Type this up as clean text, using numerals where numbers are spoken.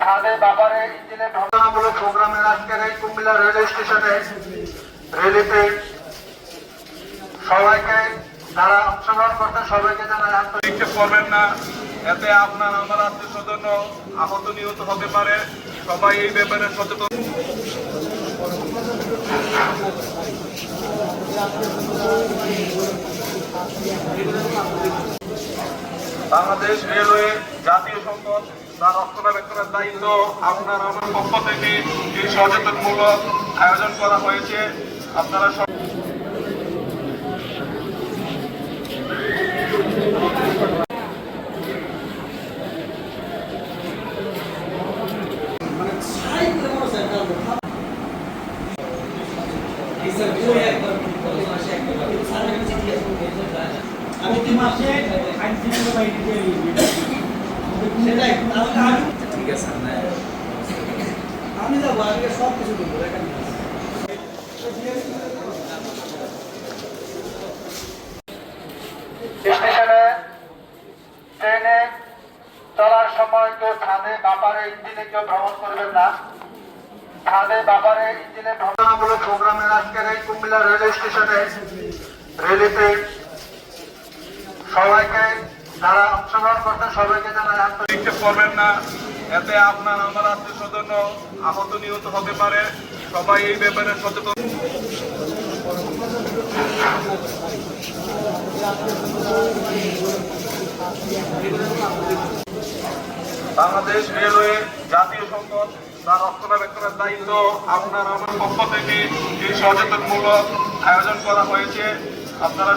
ছাদে ব্যাপারে ইঞ্জিনে ঘটনামূলক প্রোগ্রামের আজকের এই কুমিল্লা রেল স্টেশনে রেলিতে সবাইকে যারা অংশগ্রহণ করতে সবাইকে জানাই আন্তরিক করবেন না, এতে আপনার আমার আত্মীয় স্বজন আহত নিহত হতে পারে। সবাই এই ব্যাপারে সচেতন। বাংলাদেশ রেলওয়ে জাতীয় সম্পদ, তার রক্ষণাবেক্ষণের দায়িত্ব আপনার আমার পক্ষ থেকে এই সচেতনমূলক আয়োজন করা হয়েছে। আপনারা আমি 3 মাসে আইন শৃঙ্খলা বাহিনী সেটাই ঠিক আছে আমি যাবো আগে সব কিছু করবো স্টেশনে ট্রেনে চলার সময় কেউ ছাদে ব্যাপারে ইঞ্জিনে কেউ ভ্রমণ করবেন না। ছাদে ব্যাপারে ইঞ্জিনে ঘটনামূলক প্রোগ্রামের আজকের এই কুমিল্লা রেল স্টেশনে রেলিতে সবাইকে যারা অংশগ্রহণ করতে সবাইকে জানাই আন্তরিক করবেন না, এতে আপনার আমার আত্মীয় স্বজন আহত নিহত হতে পারে। সবাই এই ব্যাপারে সচেতন। বাংলাদেশ রেলওয়ে জাতীয় সম্পদ, তার রক্ষণাবেক্ষণের দায়িত্ব আপনার আমার পক্ষ থেকে এই সচেতনমূলক আয়োজন করা হয়েছে। আপনারা